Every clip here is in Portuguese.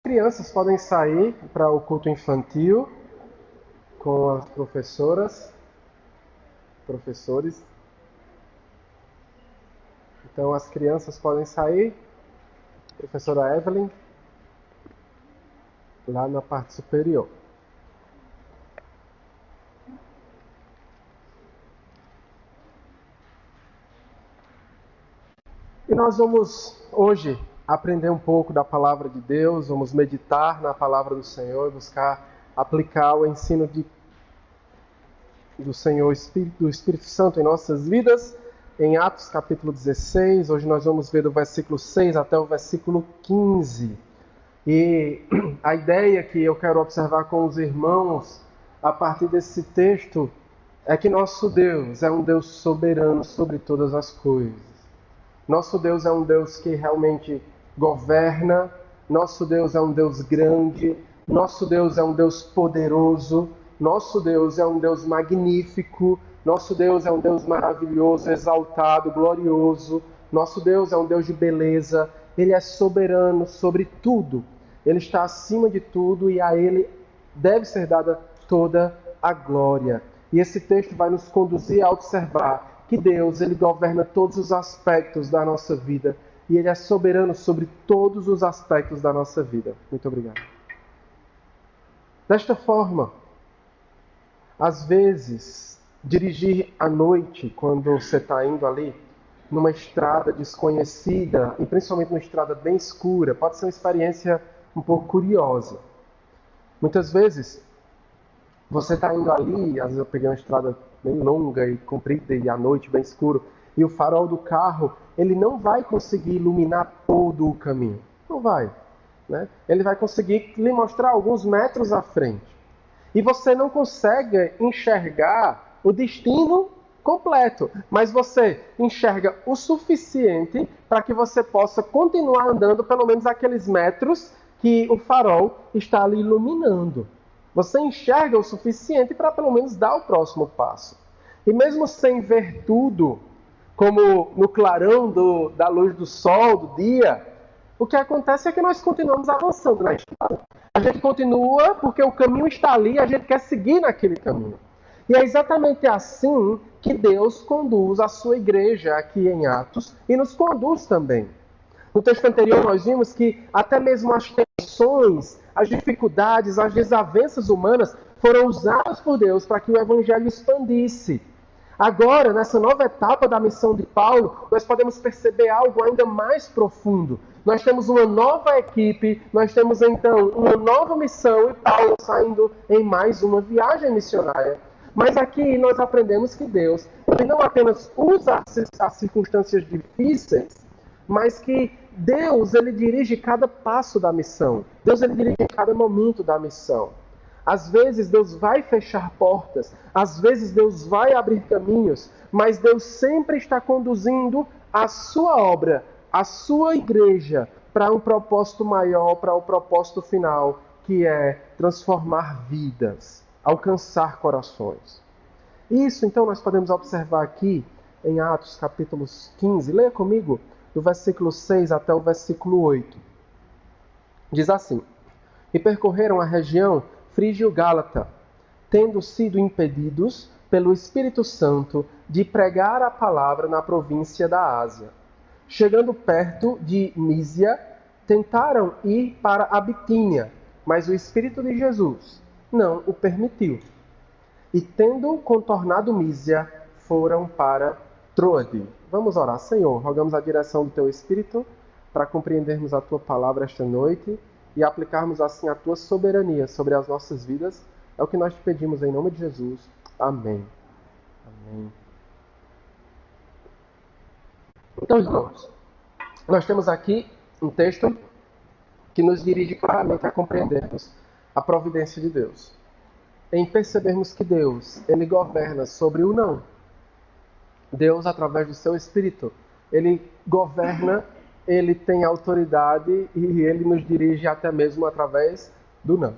Crianças podem sair para o culto infantil com as professores. Então as crianças podem sair, professora Evelyn, lá na parte superior. E nós vamos hoje aprender um pouco da palavra de Deus, vamos meditar na palavra do Senhor, buscar aplicar o ensino do Senhor, do Espírito Santo em nossas vidas, em Atos capítulo 16. Hoje nós vamos ver do versículo 6 até o versículo 15. E a ideia que eu quero observar com os irmãos a partir desse texto é que nosso Deus é um Deus soberano sobre todas as coisas. Nosso Deus é um Deus que realmente governa, nosso Deus é um Deus grande, nosso Deus é um Deus poderoso, nosso Deus é um Deus magnífico, nosso Deus é um Deus maravilhoso, exaltado, glorioso, nosso Deus é um Deus de beleza, Ele é soberano sobre tudo, Ele está acima de tudo e a Ele deve ser dada toda a glória. E esse texto vai nos conduzir a observar que Deus, Ele governa todos os aspectos da nossa vida e Ele é soberano sobre todos os aspectos da nossa vida. Muito obrigado. Desta forma, às vezes, dirigir à noite, quando você está indo ali, numa estrada desconhecida, e principalmente numa estrada bem escura, pode ser uma experiência um pouco curiosa. Muitas vezes, você está indo ali, às vezes eu peguei uma estrada bem longa e comprida e à noite bem escuro, e o farol do carro, ele não vai conseguir iluminar todo o caminho. Não vai. Né? Ele vai conseguir lhe mostrar alguns metros à frente. E você não consegue enxergar o destino completo, mas você enxerga o suficiente para que você possa continuar andando pelo menos aqueles metros que o farol está ali iluminando. Você enxerga o suficiente para pelo menos dar o próximo passo. E mesmo sem ver tudo, como no clarão da luz do sol, do dia, o que acontece é que nós continuamos avançando na estrada. A gente continua porque o caminho está ali e a gente quer seguir naquele caminho. E é exatamente assim que Deus conduz a sua igreja aqui em Atos e nos conduz também. No texto anterior nós vimos que até mesmo as tensões, as dificuldades, as desavenças humanas foram usadas por Deus para que o evangelho expandisse. Agora, nessa nova etapa da missão de Paulo, nós podemos perceber algo ainda mais profundo. Nós temos uma nova equipe, nós temos então uma nova missão e Paulo saindo em mais uma viagem missionária. Mas aqui nós aprendemos que Deus ele não apenas usa as circunstâncias difíceis, mas que Deus ele dirige cada passo da missão. Deus ele dirige cada momento da missão. Às vezes Deus vai fechar portas, às vezes Deus vai abrir caminhos, mas Deus sempre está conduzindo a sua obra, a sua igreja, para um propósito maior, para o propósito final, que é transformar vidas, alcançar corações. Isso, então, nós podemos observar aqui em Atos capítulo 15. Leia comigo, do versículo 6 até o versículo 8. Diz assim: E percorreram a região frígio-gálata, tendo sido impedidos pelo Espírito Santo de pregar a palavra na província da Ásia. Chegando perto de Mísia, tentaram ir para a Bitínia, mas o Espírito de Jesus não o permitiu. E tendo contornado Mísia, foram para Troade. Vamos orar. Senhor, rogamos a direção do Teu Espírito para compreendermos a Tua palavra esta noite e aplicarmos assim a Tua soberania sobre as nossas vidas. É o que nós te pedimos em nome de Jesus. Amém. Amém. Então, irmãos, nós temos aqui um texto que nos dirige claramente a compreendermos a providência de Deus. Em percebermos que Deus, Ele governa sobre o não. Deus, através do seu Espírito, Ele governa, Ele tem autoridade e Ele nos dirige até mesmo através do não.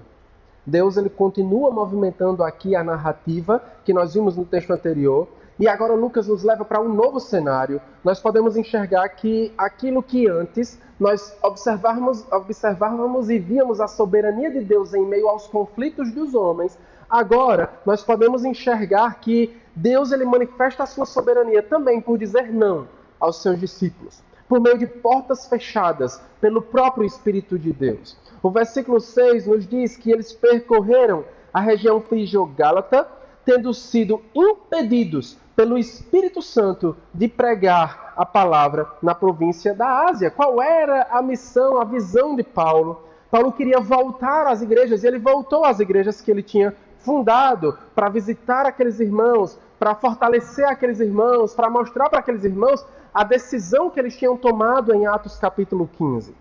Deus, Ele continua movimentando aqui a narrativa que nós vimos no texto anterior E agora Lucas nos leva para um novo cenário. Nós podemos enxergar que aquilo que antes nós observávamos e víamos a soberania de Deus em meio aos conflitos dos homens, agora nós podemos enxergar que Deus ele manifesta a sua soberania também por dizer não aos seus discípulos, por meio de portas fechadas pelo próprio Espírito de Deus. O versículo 6 nos diz que eles percorreram a região frígio-gálata, tendo sido impedidos pelo Espírito Santo de pregar a palavra na província da Ásia. Qual era a missão, a visão de Paulo? Paulo queria voltar às igrejas, e ele voltou às igrejas que ele tinha fundado para visitar aqueles irmãos, para fortalecer aqueles irmãos, para mostrar para aqueles irmãos a decisão que eles tinham tomado em Atos capítulo 15.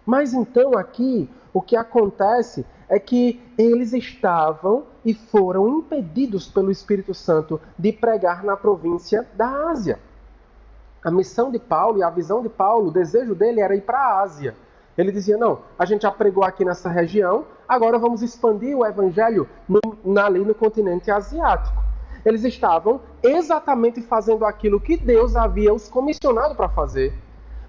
Mas então aqui, o que acontece é que eles estavam e foram impedidos pelo Espírito Santo de pregar na província da Ásia. A missão de Paulo e a visão de Paulo, o desejo dele era ir para a Ásia. Ele dizia, não, a gente já pregou aqui nessa região, agora vamos expandir o evangelho ali no continente asiático. Eles estavam exatamente fazendo aquilo que Deus havia os comissionado para fazer.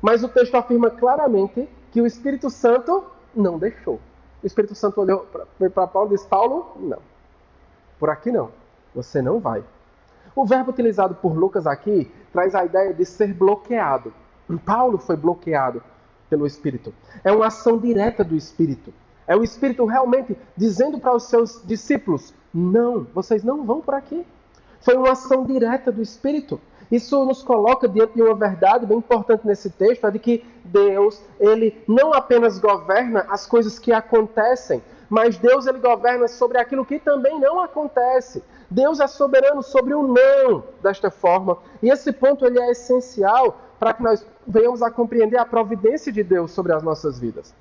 Mas o texto afirma claramente que o Espírito Santo não deixou. O Espírito Santo olhou para Paulo e disse, Paulo, não. Por aqui não. Você não vai. O verbo utilizado por Lucas aqui traz a ideia de ser bloqueado. Paulo foi bloqueado pelo Espírito. É uma ação direta do Espírito. É o Espírito realmente dizendo para os seus discípulos, não, vocês não vão por aqui. Foi uma ação direta do Espírito. Isso nos coloca diante de uma verdade bem importante nesse texto, é de que Deus, ele não apenas governa as coisas que acontecem, mas Deus, ele governa sobre aquilo que também não acontece. Deus é soberano sobre o não desta forma. E esse ponto ele é essencial para que nós venhamos a compreender a providência de Deus sobre as nossas vidas.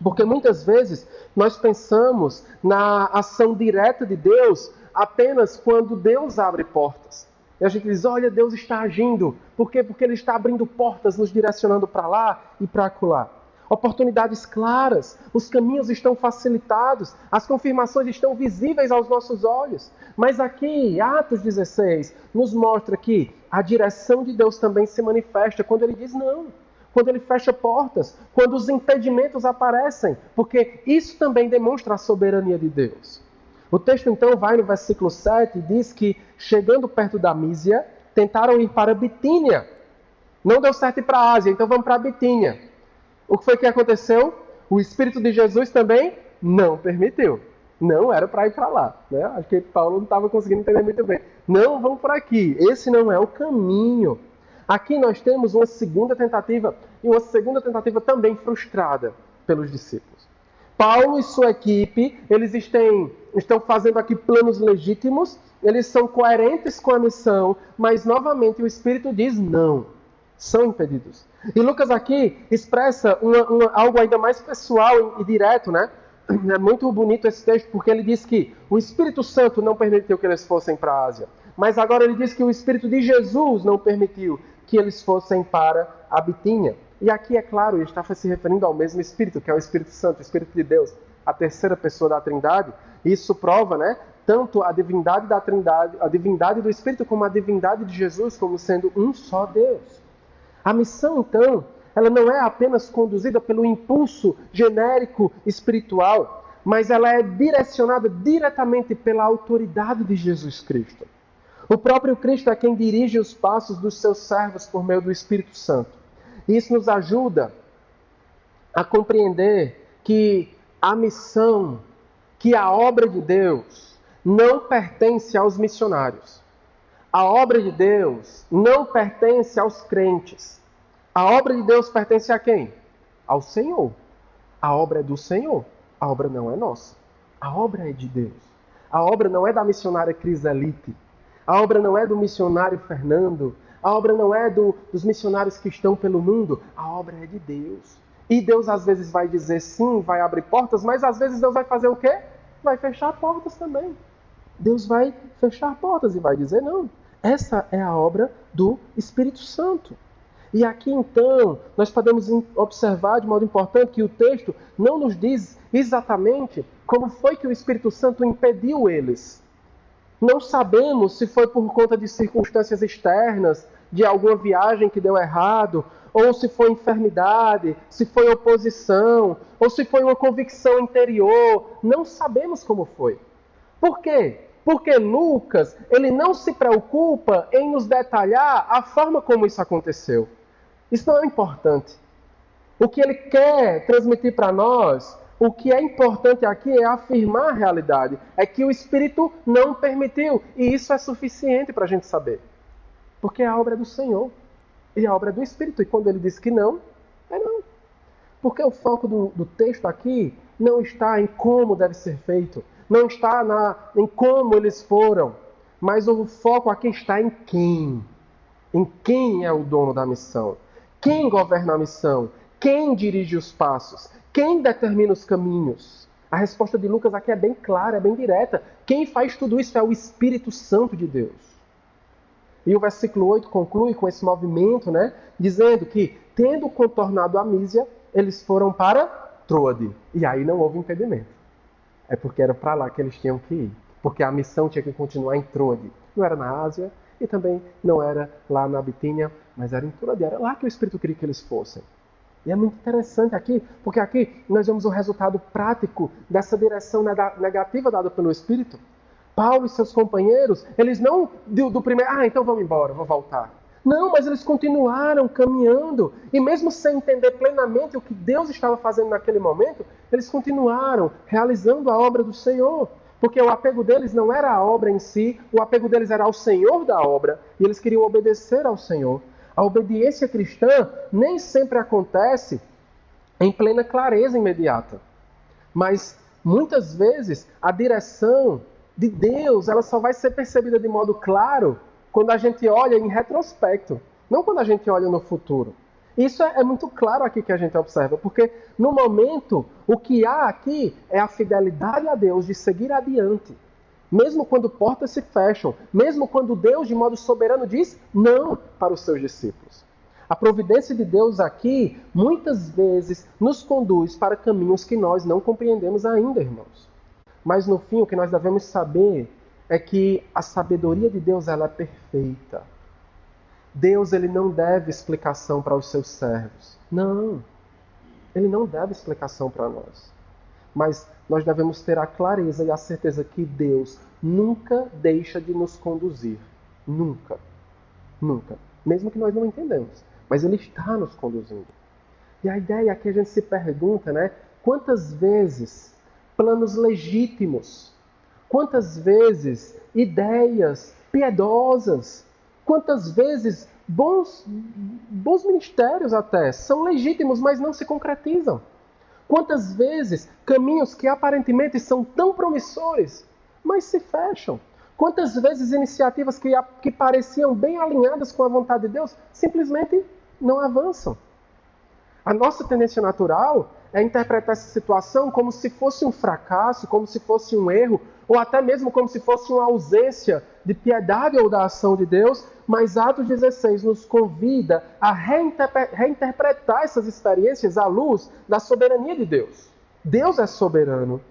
Porque muitas vezes nós pensamos na ação direta de Deus apenas quando Deus abre portas. E a gente diz, olha, Deus está agindo. Por quê? Porque Ele está abrindo portas, nos direcionando para lá e para acolá. Oportunidades claras, os caminhos estão facilitados, as confirmações estão visíveis aos nossos olhos. Mas aqui, Atos 16, nos mostra que a direção de Deus também se manifesta quando Ele diz não. Quando Ele fecha portas, quando os impedimentos aparecem. Porque isso também demonstra a soberania de Deus. O texto então vai no versículo 7 e diz que, chegando perto da Mísia, tentaram ir para Bitínia. Não deu certo ir para a Ásia, então vamos para Bitínia. O que foi que aconteceu? O Espírito de Jesus também não permitiu. Não era para ir para lá. Né? Acho que Paulo não estava conseguindo entender muito bem. Não, vamos por aqui. Esse não é o caminho. Aqui nós temos uma segunda tentativa, e uma segunda tentativa também frustrada pelos discípulos. Paulo e sua equipe, eles estão fazendo aqui planos legítimos, eles são coerentes com a missão, mas novamente o Espírito diz não, são impedidos. E Lucas aqui expressa algo ainda mais pessoal e direto, né? É muito bonito esse texto, porque ele diz que o Espírito Santo não permitiu que eles fossem para a Ásia, mas agora ele diz que o Espírito de Jesus não permitiu que eles fossem para a Bitínia. E aqui, é claro, ele está se referindo ao mesmo Espírito, que é o Espírito Santo, o Espírito de Deus, a terceira pessoa da Trindade. Isso prova, né, tanto a divindade da Trindade, a divindade do Espírito, como a divindade de Jesus, como sendo um só Deus. A missão, então, ela não é apenas conduzida pelo impulso genérico espiritual, mas ela é direcionada diretamente pela autoridade de Jesus Cristo. O próprio Cristo é quem dirige os passos dos seus servos por meio do Espírito Santo. Isso nos ajuda a compreender que a missão, que a obra de Deus não pertence aos missionários. A obra de Deus não pertence aos crentes. A obra de Deus pertence a quem? Ao Senhor. A obra é do Senhor. A obra não é nossa. A obra é de Deus. A obra não é da missionária Criselite. A obra não é do missionário Fernando. A obra não é dos missionários que estão pelo mundo. A obra é de Deus. E Deus às vezes vai dizer sim, vai abrir portas, mas às vezes Deus vai fazer o quê? Vai fechar portas também. Deus vai fechar portas e vai dizer não. Essa é a obra do Espírito Santo. E aqui então, nós podemos observar de modo importante que o texto não nos diz exatamente como foi que o Espírito Santo impediu eles. Não sabemos se foi por conta de circunstâncias externas, de alguma viagem que deu errado, ou se foi enfermidade, se foi oposição, ou se foi uma convicção interior. Não sabemos como foi. Por quê? Porque Lucas, ele não se preocupa em nos detalhar a forma como isso aconteceu. Isso não é importante. O que ele quer transmitir para nós, o que é importante aqui é afirmar a realidade. É que o Espírito não permitiu. E isso é suficiente para a gente saber. Porque a obra é do Senhor. E a obra é do Espírito. E quando ele diz que não, é não. Porque o foco do texto aqui não está em como deve ser feito. Não está em como eles foram. Mas o foco aqui está em quem. Em quem é o dono da missão. Quem governa a missão. Quem dirige os passos. Quem determina os caminhos. A resposta de Lucas aqui é bem clara, é bem direta. Quem faz tudo isso é o Espírito Santo de Deus. E o versículo 8 conclui com esse movimento, dizendo que, tendo contornado a Mísia, eles foram para Troade. E aí não houve impedimento. É porque era para lá que eles tinham que ir. Porque a missão tinha que continuar em Troade. Não era na Ásia e também não era lá na Bitínia, mas era em Troade. Era lá que o Espírito queria que eles fossem. E é muito interessante aqui, porque aqui nós vemos o resultado prático dessa direção negativa dada pelo Espírito. Paulo e seus companheiros, eles não do primeiro, então vamos embora, vou voltar. Não, mas eles continuaram caminhando. E mesmo sem entender plenamente o que Deus estava fazendo naquele momento, eles continuaram realizando a obra do Senhor. Porque o apego deles não era a obra em si, o apego deles era ao Senhor da obra. E eles queriam obedecer ao Senhor. A obediência cristã nem sempre acontece em plena clareza imediata. Mas muitas vezes a direção de Deus, ela só vai ser percebida de modo claro quando a gente olha em retrospecto, não quando a gente olha no futuro. Isso é muito claro aqui que a gente observa, porque no momento o que há aqui é a fidelidade a Deus de seguir adiante. Mesmo quando portas se fecham, mesmo quando Deus de modo soberano diz não para os seus discípulos. A providência de Deus aqui muitas vezes nos conduz para caminhos que nós não compreendemos ainda, irmãos. Mas no fim, o que nós devemos saber é que a sabedoria de Deus ela é perfeita. Deus ele não deve explicação para os seus servos. Não. Ele não deve explicação para nós. Mas nós devemos ter a clareza e a certeza que Deus nunca deixa de nos conduzir. Nunca. Nunca. Mesmo que nós não entendamos. Mas Ele está nos conduzindo. E a ideia é que a gente se pergunta, quantas vezes planos legítimos, quantas vezes ideias piedosas, quantas vezes bons ministérios até são legítimos, mas não se concretizam. Quantas vezes caminhos que aparentemente são tão promissores, mas se fecham. Quantas vezes iniciativas que pareciam bem alinhadas com a vontade de Deus, simplesmente não avançam. A nossa tendência natural é interpretar essa situação como se fosse um fracasso, como se fosse um erro, ou até mesmo como se fosse uma ausência de piedade ou da ação de Deus, mas Atos 16 nos convida a reinterpretar essas experiências à luz da soberania de Deus. Deus é soberano,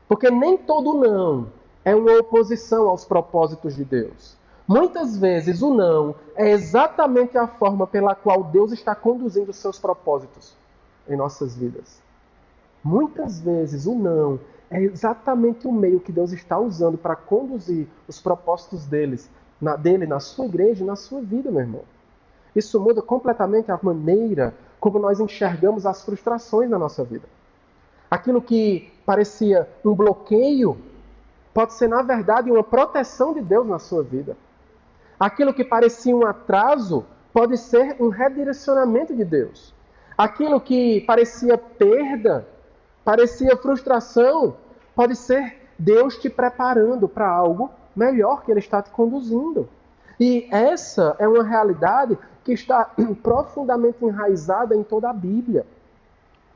porque nem todo não é uma oposição aos propósitos de Deus. Muitas vezes o não é exatamente a forma pela qual Deus está conduzindo os seus propósitos em nossas vidas. Muitas vezes o não é exatamente o meio que Deus está usando para conduzir os propósitos dele, na sua igreja e na sua vida, meu irmão. Isso muda completamente a maneira como nós enxergamos as frustrações na nossa vida. Aquilo que parecia um bloqueio pode ser, na verdade, uma proteção de Deus na sua vida. Aquilo que parecia um atraso pode ser um redirecionamento de Deus. Aquilo que parecia perda, parecia frustração, pode ser Deus te preparando para algo melhor que Ele está te conduzindo. E essa é uma realidade que está profundamente enraizada em toda a Bíblia.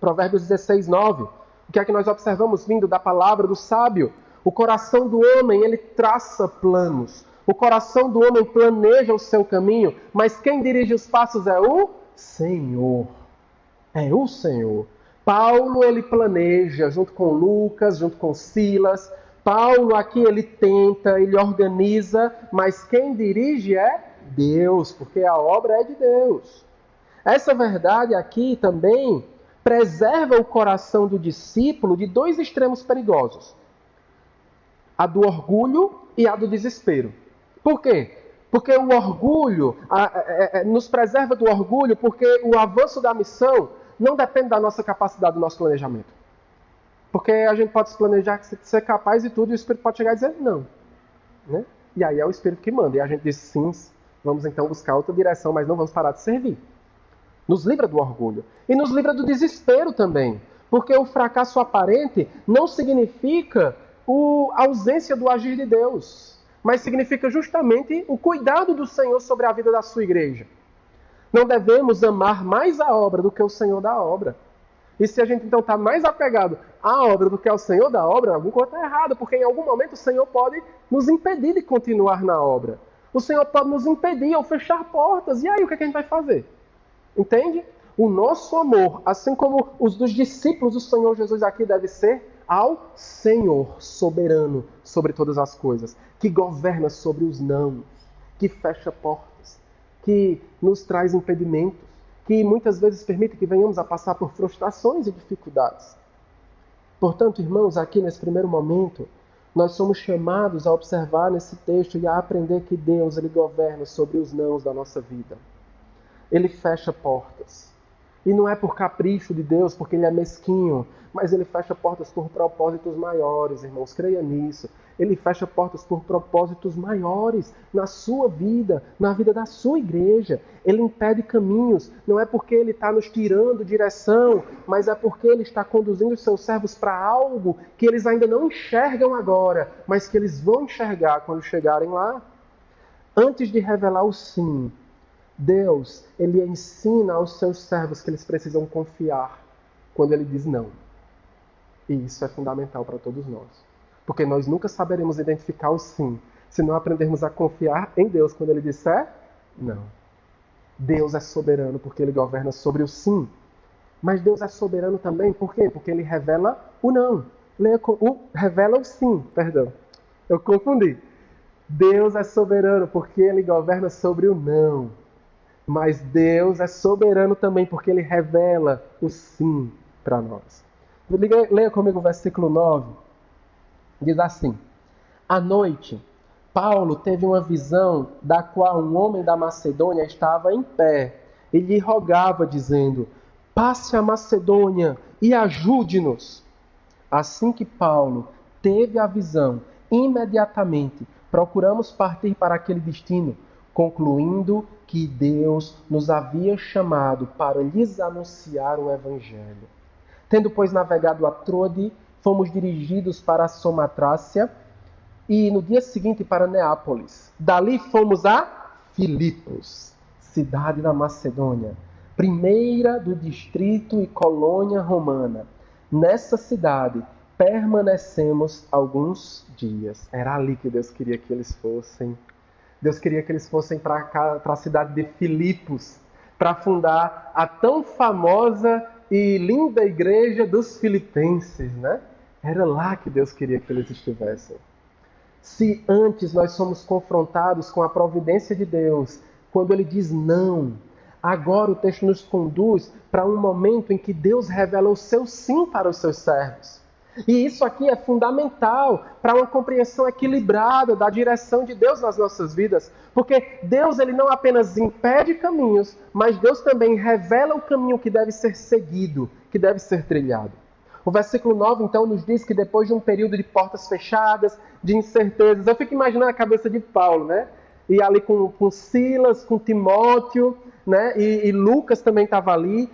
Provérbios 16, 9. O que é que nós observamos vindo da palavra do sábio? O coração do homem, ele traça planos. O coração do homem planeja o seu caminho, mas quem dirige os passos é o Senhor. É o Senhor. Paulo, ele planeja, junto com Lucas, junto com Silas, Paulo aqui ele tenta, ele organiza, mas quem dirige é Deus, porque a obra é de Deus. Essa verdade aqui também preserva o coração do discípulo de dois extremos perigosos: a do orgulho e a do desespero. Por quê? Porque o orgulho nos preserva do orgulho, porque o avanço da missão não depende da nossa capacidade, do nosso planejamento. Porque a gente pode se planejar, ser capaz de tudo, e o Espírito pode chegar e dizer não. Né? E aí é o Espírito que manda. E a gente diz sim, vamos então buscar outra direção, mas não vamos parar de servir. Nos livra do orgulho. E nos livra do desespero também. Porque o fracasso aparente não significa a ausência do agir de Deus, mas significa justamente o cuidado do Senhor sobre a vida da sua igreja. Não devemos amar mais a obra do que o Senhor da obra. E se a gente então está mais apegado à obra do que ao Senhor da obra, alguma coisa está errada, porque em algum momento o Senhor pode nos impedir de continuar na obra. O Senhor pode nos impedir ou fechar portas. E aí, o que a gente vai fazer? Entende? O nosso amor, assim como os dos discípulos do Senhor Jesus aqui, deve ser ao Senhor soberano sobre todas as coisas, que governa sobre os nãos, que fecha portas, que nos traz impedimentos, que muitas vezes permite que venhamos a passar por frustrações e dificuldades. Portanto, irmãos, aqui nesse primeiro momento, nós somos chamados a observar nesse texto e a aprender que Deus, Ele governa sobre os nãos da nossa vida. Ele fecha portas. E não é por capricho de Deus, porque Ele é mesquinho, mas Ele fecha portas por propósitos maiores, irmãos, creia nisso. Ele fecha portas por propósitos maiores na sua vida, na vida da sua igreja. Ele impede caminhos, não é porque Ele está nos tirando direção, mas é porque Ele está conduzindo os seus servos para algo que eles ainda não enxergam agora, mas que eles vão enxergar quando chegarem lá. Antes de revelar o sim, Deus, Ele ensina aos seus servos que eles precisam confiar quando Ele diz não. E isso é fundamental para todos nós. Porque nós nunca saberemos identificar o sim se não aprendermos a confiar em Deus quando Ele disser não. Deus é soberano porque Ele governa sobre o sim. Mas Deus é soberano também, por quê? Porque Ele revela o não. Revela o sim, perdão. Eu confundi. Deus é soberano porque Ele governa sobre o não. Mas Deus é soberano também porque Ele revela o sim para nós. Leia comigo o versículo 9. Diz assim: à noite, Paulo teve uma visão da qual um homem da Macedônia estava em pé e lhe rogava, dizendo: passe a Macedônia e ajude-nos. Assim que Paulo teve a visão, imediatamente procuramos partir para aquele destino, concluindo que Deus nos havia chamado para lhes anunciar o Evangelho. Tendo, pois, navegado a Trode, fomos dirigidos para a Samotracia e no dia seguinte para Neápolis. Dali fomos a Filipos, cidade da Macedônia, primeira do distrito e colônia romana. Nessa cidade permanecemos alguns dias. Era ali que Deus queria que eles fossem. Deus queria que eles fossem para a cidade de Filipos, para fundar a tão famosa e linda igreja dos filipenses, né? Era lá que Deus queria que eles estivessem. Se antes nós somos confrontados com a providência de Deus, quando Ele diz não, agora o texto nos conduz para um momento em que Deus revela o seu sim para os seus servos. E isso aqui é fundamental para uma compreensão equilibrada da direção de Deus nas nossas vidas. Porque Deus ele não apenas impede caminhos, mas Deus também revela o caminho que deve ser seguido, que deve ser trilhado. O versículo 9, então, nos diz que depois de um período de portas fechadas, de incertezas, eu fico imaginando a cabeça de Paulo, né? E ali com Silas, com Timóteo, né? E Lucas também estava ali.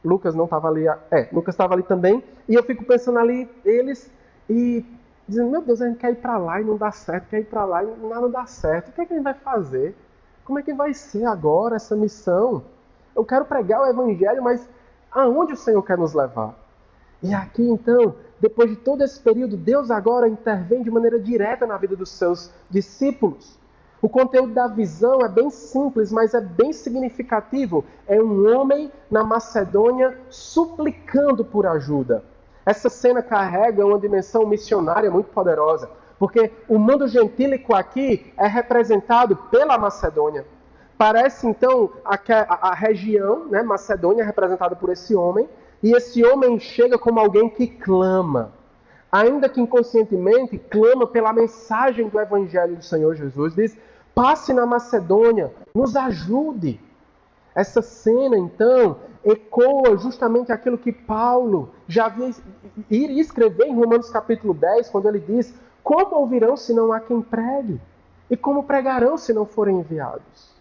Lucas não estava ali, Lucas estava ali também, e eu fico pensando ali, eles, e dizendo, meu Deus, a gente quer ir para lá e não dá certo, quer ir para lá e nada dá certo, o que é que a gente vai fazer? Como é que vai ser agora essa missão? Eu quero pregar o Evangelho, mas aonde o Senhor quer nos levar? E aqui então, depois de todo esse período, Deus agora intervém de maneira direta na vida dos seus discípulos. O conteúdo da visão é bem simples, mas é bem significativo. É um homem na Macedônia suplicando por ajuda. Essa cena carrega uma dimensão missionária muito poderosa, porque o mundo gentílico aqui é representado pela Macedônia. Parece, então, a região, né, Macedônia, é representada por esse homem, e esse homem chega como alguém que clama, ainda que inconscientemente, clama pela mensagem do Evangelho do Senhor Jesus. Diz, passe na Macedônia, nos ajude. Essa cena, então, ecoa justamente aquilo que Paulo já iria escrever em Romanos capítulo 10, quando ele diz, como ouvirão se não há quem pregue? E como pregarão se não forem enviados?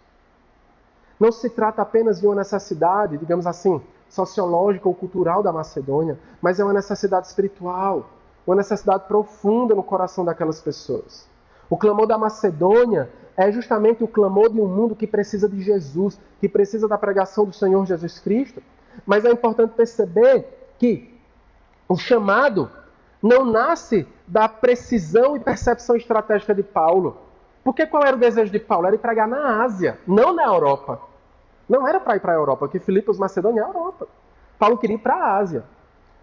Não se trata apenas de uma necessidade, digamos assim, sociológica ou cultural da Macedônia, mas é uma necessidade espiritual, uma necessidade profunda no coração daquelas pessoas. O clamor da Macedônia é justamente o clamor de um mundo que precisa de Jesus, que precisa da pregação do Senhor Jesus Cristo. Mas é importante perceber que o chamado não nasce da precisão e percepção estratégica de Paulo. Porque qual era o desejo de Paulo? Era ir pregar na Ásia, não na Europa. Não era para ir para a Europa, porque Filipos, Macedônia é a Europa. Paulo queria ir para a Ásia.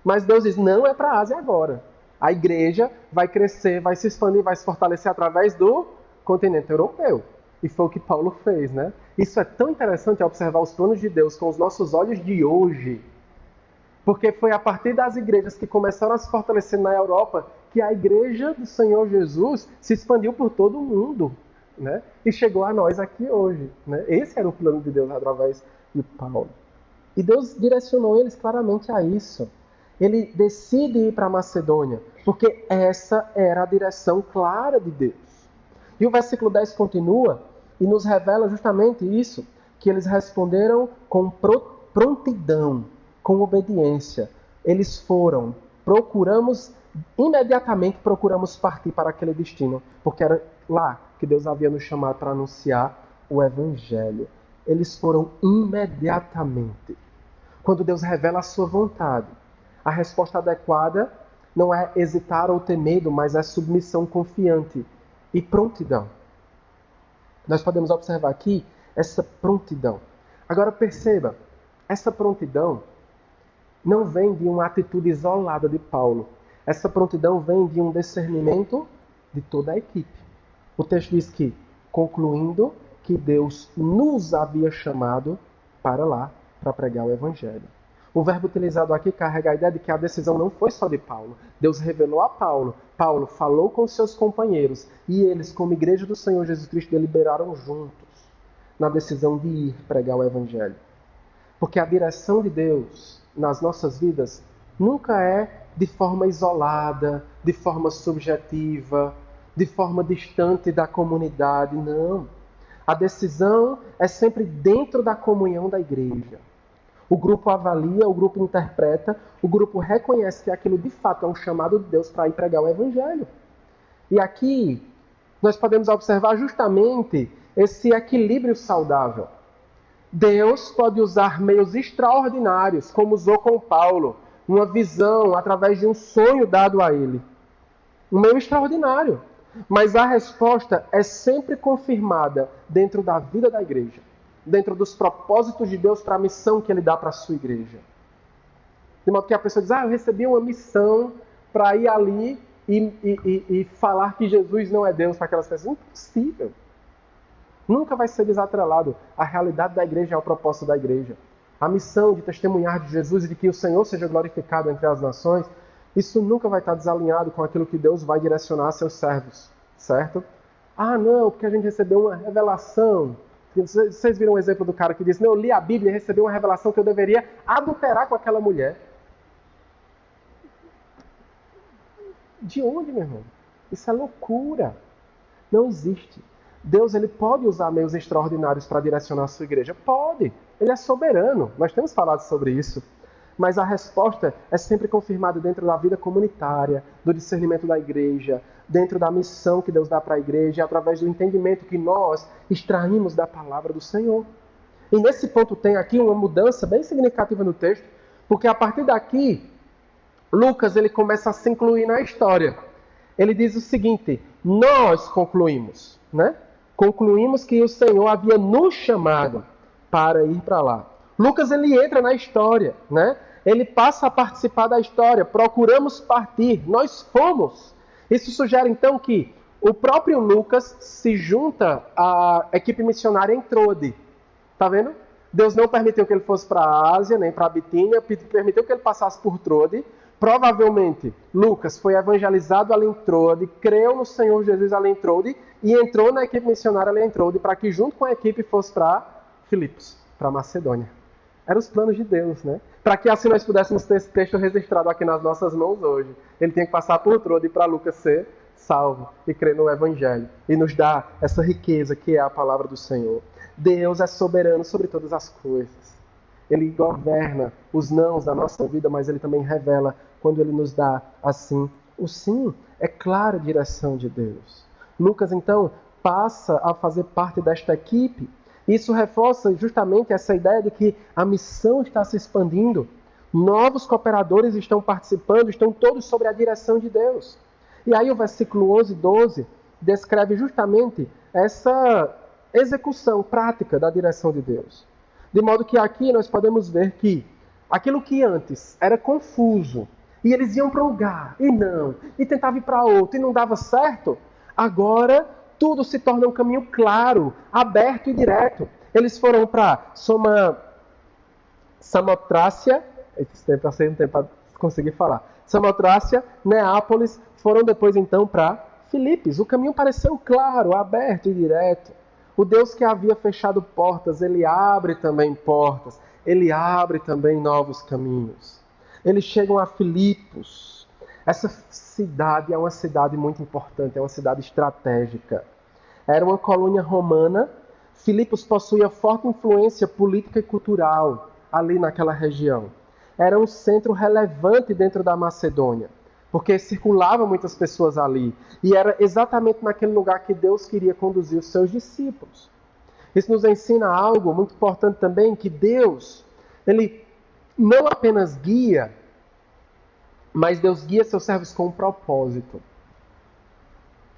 Mas Deus diz, não é para a Ásia agora. A igreja vai crescer, vai se expandir, vai se fortalecer através do continente europeu. E foi o que Paulo fez, né? Isso é tão interessante observar os planos de Deus com os nossos olhos de hoje. Porque foi a partir das igrejas que começaram a se fortalecer na Europa que a igreja do Senhor Jesus se expandiu por todo o mundo, né? E chegou a nós aqui hoje, né? Esse era o plano de Deus através de Paulo. E Deus direcionou eles claramente a isso. Ele decide ir para a Macedônia, porque essa era a direção clara de Deus. E o versículo 10 continua e nos revela justamente isso, que eles responderam com prontidão, com obediência. Eles foram, imediatamente procuramos partir para aquele destino, porque era lá que Deus havia nos chamado para anunciar o Evangelho. Eles foram imediatamente. Quando Deus revela a sua vontade, a resposta adequada não é hesitar ou ter medo, mas é submissão confiante e prontidão. Nós podemos observar aqui essa prontidão. Agora perceba, essa prontidão não vem de uma atitude isolada de Paulo. Essa prontidão vem de um discernimento de toda a equipe. O texto diz que, concluindo que Deus nos havia chamado para lá, para pregar o Evangelho. O verbo utilizado aqui carrega a ideia de que a decisão não foi só de Paulo. Deus revelou a Paulo. Paulo falou com seus companheiros. E eles, como igreja do Senhor Jesus Cristo, deliberaram juntos na decisão de ir pregar o Evangelho. Porque a direção de Deus nas nossas vidas nunca é de forma isolada, de forma subjetiva, de forma distante da comunidade. Não. A decisão é sempre dentro da comunhão da igreja. O grupo avalia, o grupo interpreta, o grupo reconhece que aquilo de fato é um chamado de Deus para ir pregar o Evangelho. E aqui nós podemos observar justamente esse equilíbrio saudável. Deus pode usar meios extraordinários, como usou com Paulo, uma visão através de um sonho dado a ele. Um meio extraordinário. Mas a resposta é sempre confirmada dentro da vida da igreja. Dentro dos propósitos de Deus para a missão que Ele dá para a sua igreja. De modo que a pessoa diz, eu recebi uma missão para ir ali e falar que Jesus não é Deus para aquelas pessoas. Impossível. Nunca vai ser desatrelado a realidade da igreja ao propósito da igreja. A missão de testemunhar de Jesus e de que o Senhor seja glorificado entre as nações, isso nunca vai estar desalinhado com aquilo que Deus vai direcionar a seus servos. Certo? Ah, não, porque a gente recebeu uma revelação. Vocês viram o exemplo do cara que disse, eu li a Bíblia e recebi uma revelação que eu deveria adulterar com aquela mulher. De onde, meu irmão? Isso é loucura. Não existe. Deus ele pode usar meios extraordinários para direcionar a sua igreja? Pode. Ele é soberano. Nós temos falado sobre isso. Mas a resposta é sempre confirmada dentro da vida comunitária, do discernimento da igreja, dentro da missão que Deus dá para a igreja, através do entendimento que nós extraímos da palavra do Senhor. E nesse ponto tem aqui uma mudança bem significativa no texto, porque a partir daqui, Lucas ele começa a se incluir na história. Ele diz o seguinte, nós concluímos, né? Concluímos que o Senhor havia nos chamado para ir para lá. Lucas ele entra na história, né? ele passa a participar da história. Procuramos partir, nós fomos. Isso sugere então que o próprio Lucas se junta à equipe missionária em Trode. Está vendo? Deus não permitiu que ele fosse para a Ásia, nem para a Bitínia, permitiu que ele passasse por Trode. Provavelmente, Lucas foi evangelizado ali em Trode, creu no Senhor Jesus ali em Trode e entrou na equipe missionária ali em Trode para que junto com a equipe fosse para Filipos, para Macedônia. Eram os planos de Deus, né? Para que assim nós pudéssemos ter esse texto registrado aqui nas nossas mãos hoje. Ele tinha que passar por Trode para Lucas ser salvo e crer no Evangelho e nos dar essa riqueza que é a palavra do Senhor. Deus é soberano sobre todas as coisas. Ele governa os nãos da nossa vida, mas Ele também revela quando Ele nos dá, assim, o sim. É clara a direção de Deus. Lucas, então, passa a fazer parte desta equipe. Isso reforça justamente essa ideia de que a missão está se expandindo. Novos cooperadores estão participando, estão todos sob a direção de Deus. E aí o versículo 11 e 12 descreve justamente essa execução prática da direção de Deus. De modo que aqui nós podemos ver que aquilo que antes era confuso, e eles iam para um lugar, e tentavam ir para outro, e não dava certo, agora tudo se torna um caminho claro, aberto e direto. Eles foram para Samotrácia, passei um tempo para conseguir falar, Samotrácia, Neápolis, foram depois então para Filipos. O caminho pareceu claro, aberto e direto. O Deus que havia fechado portas, Ele abre também portas. Ele abre também novos caminhos. Eles chegam a Filipos. Essa cidade é uma cidade muito importante, é uma cidade estratégica. Era uma colônia romana. Filipos possuía forte influência política e cultural ali naquela região. Era um centro relevante dentro da Macedônia, porque circulavam muitas pessoas ali. E era exatamente naquele lugar que Deus queria conduzir os seus discípulos. Isso nos ensina algo muito importante também, que Deus, Ele não apenas guia, mas Deus guia seus servos com um propósito.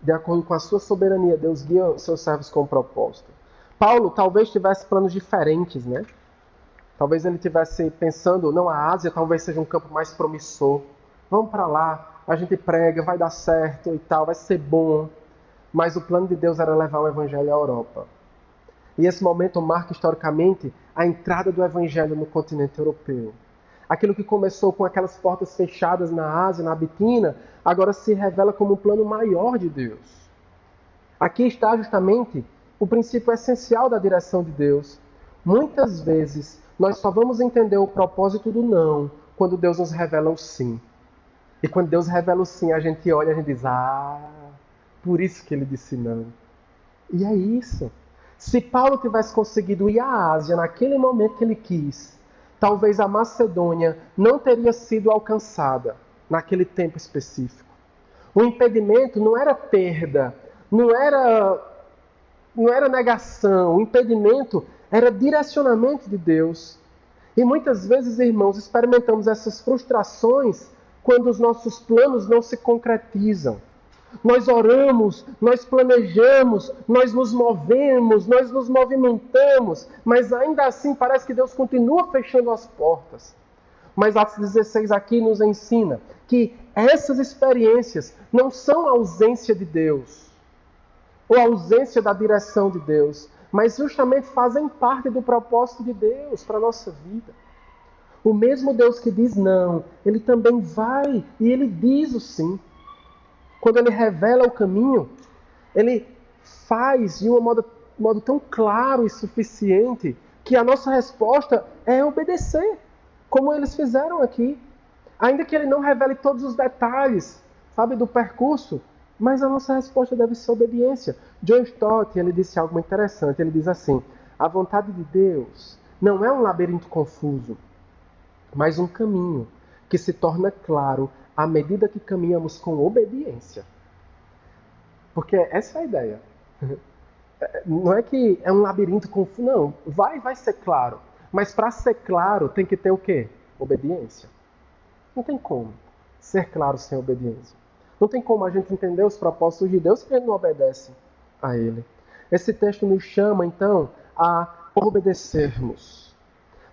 De acordo com a sua soberania, Deus guia seus servos com um propósito. Paulo talvez tivesse planos diferentes, né? Talvez ele tivesse pensando, não, a Ásia talvez seja um campo mais promissor. Vamos para lá, a gente prega, vai dar certo e tal, vai ser bom. Mas o plano de Deus era levar o Evangelho à Europa. E esse momento marca historicamente a entrada do Evangelho no continente europeu. Aquilo que começou com aquelas portas fechadas na Ásia, na Bitínia, agora se revela como um plano maior de Deus. Aqui está justamente o princípio essencial da direção de Deus. Muitas vezes nós só vamos entender o propósito do não quando Deus nos revela o sim. E quando Deus revela o sim, a gente olha e a gente diz, por isso que Ele disse não. E é isso. Se Paulo tivesse conseguido ir à Ásia naquele momento que ele quis, talvez a Macedônia não teria sido alcançada naquele tempo específico. O impedimento não era perda, não era negação. O impedimento era direcionamento de Deus. E muitas vezes, irmãos, experimentamos essas frustrações quando os nossos planos não se concretizam. Nós oramos, nós planejamos, nós nos movemos, nós nos movimentamos, mas ainda assim parece que Deus continua fechando as portas. Mas Atos 16 aqui nos ensina que essas experiências não são ausência de Deus, ou ausência da direção de Deus, mas justamente fazem parte do propósito de Deus para a nossa vida. O mesmo Deus que diz não, Ele também vai e Ele diz o sim. Quando Ele revela o caminho, Ele faz de um modo tão claro e suficiente que a nossa resposta é obedecer, como eles fizeram aqui. Ainda que Ele não revele todos os detalhes, do percurso, mas a nossa resposta deve ser obediência. John Stott, ele disse algo muito interessante. Ele diz assim, a vontade de Deus não é um labirinto confuso, mas um caminho que se torna claro à medida que caminhamos com obediência. Porque essa é a ideia. Não é que é um labirinto confuso, não. Vai ser claro. Mas para ser claro tem que ter o quê? Obediência. Não tem como ser claro sem obediência. Não tem como a gente entender os propósitos de Deus se a gente não obedece a Ele. Esse texto nos chama, então, a obedecermos.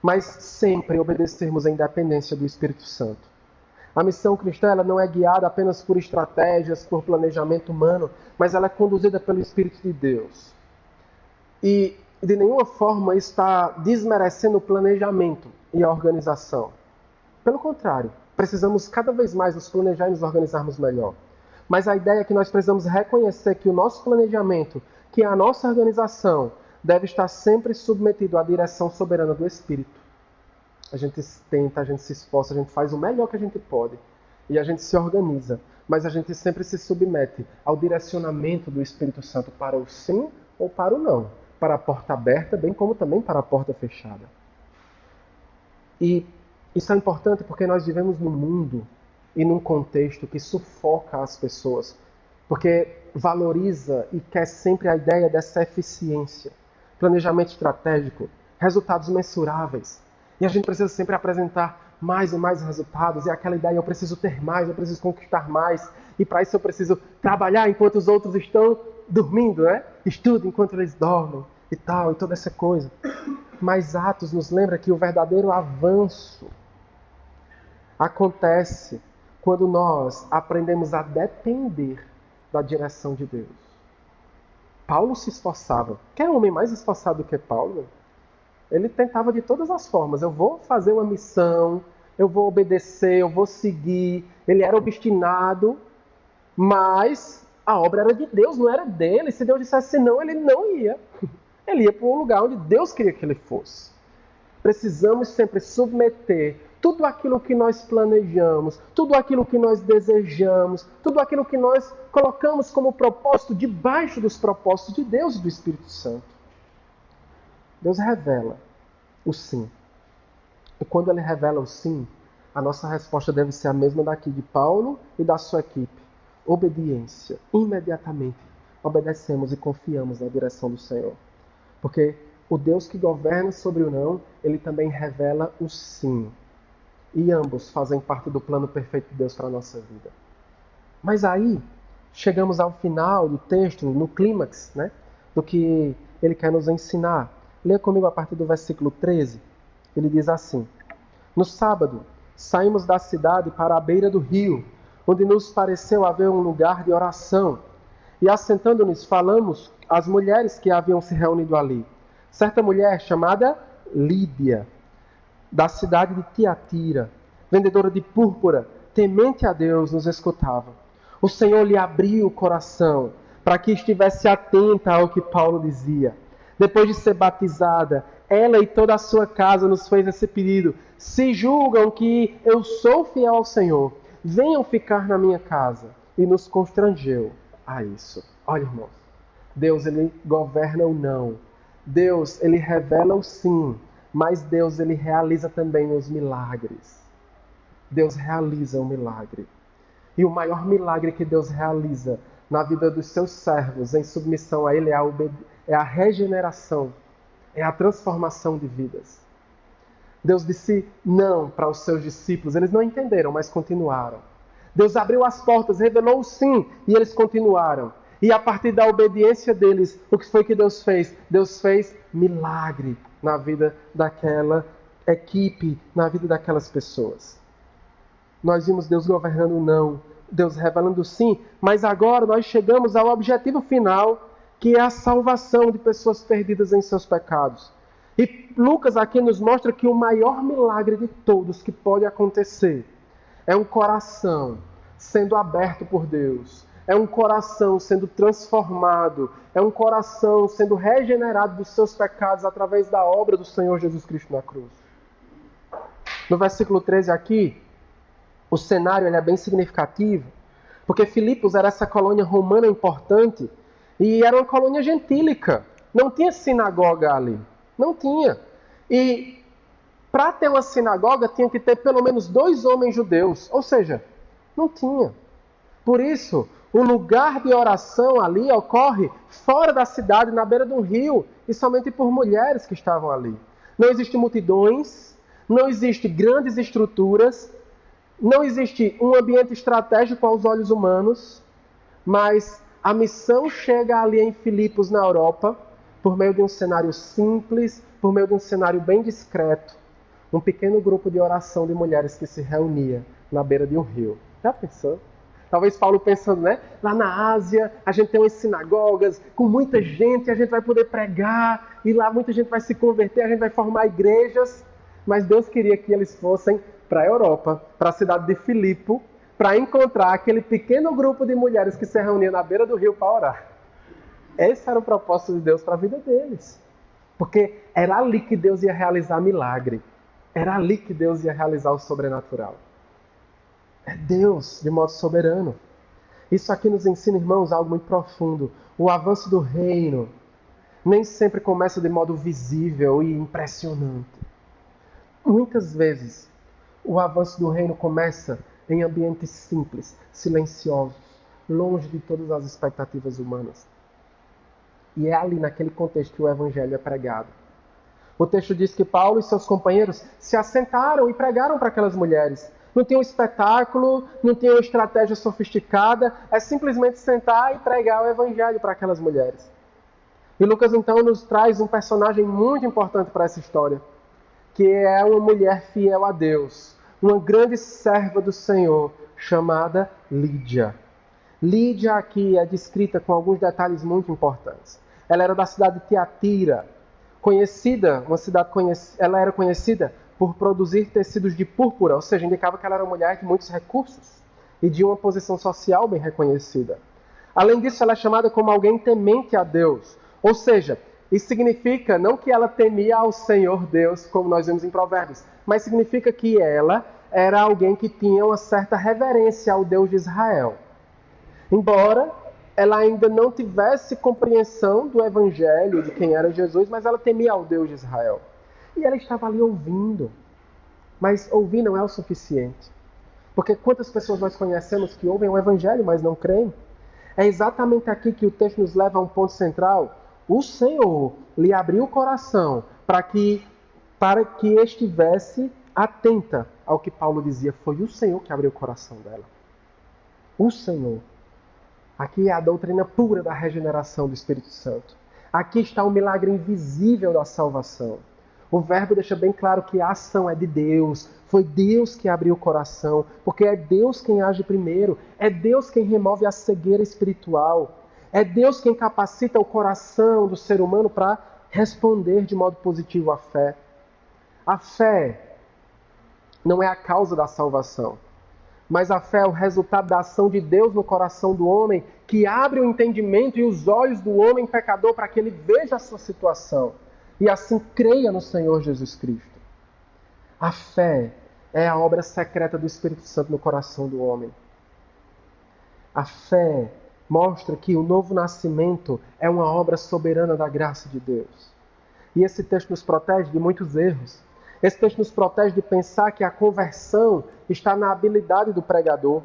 mas sempre obedecermos à independência do Espírito Santo. A missão cristã ela não é guiada apenas por estratégias, por planejamento humano, mas ela é conduzida pelo Espírito de Deus. E de nenhuma forma está desmerecendo o planejamento e a organização. Pelo contrário, precisamos cada vez mais nos planejar e nos organizarmos melhor. Mas a ideia é que nós precisamos reconhecer que o nosso planejamento, que a nossa organização, deve estar sempre submetido à direção soberana do Espírito. A gente tenta, a gente se esforça, a gente faz o melhor que a gente pode. E a gente se organiza. Mas a gente sempre se submete ao direcionamento do Espírito Santo para o sim ou para o não. Para a porta aberta, bem como também para a porta fechada. E isso é importante porque nós vivemos num mundo e num contexto que sufoca as pessoas. Porque valoriza e quer sempre a ideia dessa eficiência. Planejamento estratégico, resultados mensuráveis. E a gente precisa sempre apresentar mais e mais resultados. E aquela ideia, eu preciso ter mais, eu preciso conquistar mais. E para isso eu preciso trabalhar enquanto os outros estão dormindo, né? Estudo enquanto eles dormem e tal, e toda essa coisa. Mas Atos nos lembra que o verdadeiro avanço acontece quando nós aprendemos a depender da direção de Deus. Paulo se esforçava. Quer um homem mais esforçado do que Paulo? Ele tentava de todas as formas. Eu vou fazer uma missão, eu vou obedecer, eu vou seguir. Ele era obstinado, mas a obra era de Deus, não era dele. Se Deus dissesse não, ele não ia. Ele ia para um lugar onde Deus queria que ele fosse. Precisamos sempre submeter tudo aquilo que nós planejamos, tudo aquilo que nós desejamos, tudo aquilo que nós colocamos como propósito debaixo dos propósitos de Deus e do Espírito Santo. Deus revela o sim. E quando Ele revela o sim, a nossa resposta deve ser a mesma daqui de Paulo e da sua equipe. Obediência. Imediatamente obedecemos e confiamos na direção do Senhor. Porque o Deus que governa sobre o não, Ele também revela o sim. E ambos fazem parte do plano perfeito de Deus para a nossa vida. Mas aí, chegamos ao final do texto, no clímax, né, do que Ele quer nos ensinar. Leia comigo a partir do versículo 13. Ele diz assim: No sábado, saímos da cidade para a beira do rio, onde nos pareceu haver um lugar de oração. E assentando-nos, falamos às mulheres que haviam se reunido ali. Certa mulher chamada Lídia, da cidade de Tiatira, vendedora de púrpura, temente a Deus, nos escutava. O Senhor lhe abriu o coração para que estivesse atenta ao que Paulo dizia. Depois de ser batizada, ela e toda a sua casa nos fez esse pedido. Se julgam que eu sou fiel ao Senhor, venham ficar na minha casa. E nos constrangeu a isso. Olha, irmãos, Deus, Ele governa o não. Deus, Ele revela o sim. Mas Deus, Ele realiza também os milagres. Deus realiza um milagre. E o maior milagre que Deus realiza na vida dos seus servos, em submissão a Ele, é a regeneração, é a transformação de vidas. Deus disse não para os seus discípulos, eles não entenderam, mas continuaram. Deus abriu as portas, revelou o sim, e eles continuaram. E a partir da obediência deles, o que foi que Deus fez? Deus fez milagre na vida daquela equipe, na vida daquelas pessoas. Nós vimos Deus governando o não, Deus revelando o sim, mas agora nós chegamos ao objetivo final, que é a salvação de pessoas perdidas em seus pecados. E Lucas aqui nos mostra que o maior milagre de todos que pode acontecer é um coração sendo aberto por Deus, é um coração sendo transformado, é um coração sendo regenerado dos seus pecados através da obra do Senhor Jesus Cristo na cruz. No versículo 13 aqui, o cenário ele é bem significativo, porque Filipos era essa colônia romana importante e era uma colônia gentílica. Não tinha sinagoga ali. Não tinha. E para ter uma sinagoga tinha que ter pelo menos 2 homens judeus. Ou seja, não tinha. Por isso, o lugar de oração ali ocorre fora da cidade, na beira de um rio, e somente por mulheres que estavam ali. Não existem multidões, não existem grandes estruturas, não existe um ambiente estratégico aos olhos humanos, mas a missão chega ali em Filipos, na Europa, por meio de um cenário simples, por meio de um cenário bem discreto. um pequeno grupo de oração de mulheres que se reunia na beira de um rio. Já pensou? Talvez Paulo pensando, né? Lá na Ásia, a gente tem umas sinagogas com muita gente, a gente vai poder pregar, e lá muita gente vai se converter, a gente vai formar igrejas. Mas Deus queria que eles fossem para a Europa, para a cidade de Filipe, para encontrar aquele pequeno grupo de mulheres que se reunia na beira do rio para orar. Esse era o propósito de Deus para a vida deles. Porque era ali que Deus ia realizar milagre. Era ali que Deus ia realizar o sobrenatural. É Deus de modo soberano. Isso aqui nos ensina, irmãos, algo muito profundo. O avanço do reino nem sempre começa de modo visível e impressionante. Muitas vezes, o avanço do reino começa em ambientes simples, silenciosos, longe de todas as expectativas humanas. E é ali, naquele contexto, que o evangelho é pregado. O texto diz que Paulo e seus companheiros se assentaram e pregaram para aquelas mulheres. Não tinha um espetáculo, não tinha uma estratégia sofisticada, é simplesmente sentar e pregar o evangelho para aquelas mulheres. E Lucas então nos traz um personagem muito importante para essa história, que é uma mulher fiel a Deus, uma grande serva do Senhor, chamada Lídia. Lídia aqui é descrita com alguns detalhes muito importantes. Ela era da cidade de Tiatira, ela era conhecida por produzir tecidos de púrpura, ou seja, indicava que ela era uma mulher de muitos recursos e de uma posição social bem reconhecida. Além disso, ela é chamada como alguém temente a Deus, ou seja, isso significa não que ela temia ao Senhor Deus, como nós vemos em Provérbios, mas significa que ela era alguém que tinha uma certa reverência ao Deus de Israel. Embora ela ainda não tivesse compreensão do Evangelho, de quem era Jesus, mas ela temia ao Deus de Israel. E ela estava ali ouvindo. Mas ouvir não é o suficiente. Porque quantas pessoas nós conhecemos que ouvem o Evangelho, mas não creem? É exatamente aqui que o texto nos leva a um ponto central. O Senhor lhe abriu o coração para que estivesse atenta ao que Paulo dizia. Foi o Senhor que abriu o coração dela. O Senhor. Aqui é a doutrina pura da regeneração do Espírito Santo. Aqui está o milagre invisível da salvação. O verbo deixa bem claro que a ação é de Deus. Foi Deus que abriu o coração, porque é Deus quem age primeiro. É Deus quem remove a cegueira espiritual. É Deus quem capacita o coração do ser humano para responder de modo positivo à fé. A fé não é a causa da salvação, mas a fé é o resultado da ação de Deus no coração do homem, que abre o entendimento e os olhos do homem pecador para que ele veja a sua situação e assim creia no Senhor Jesus Cristo. A fé é a obra secreta do Espírito Santo no coração do homem. A fé mostra que o novo nascimento é uma obra soberana da graça de Deus. E esse texto nos protege de muitos erros. Esse texto nos protege de pensar que a conversão está na habilidade do pregador.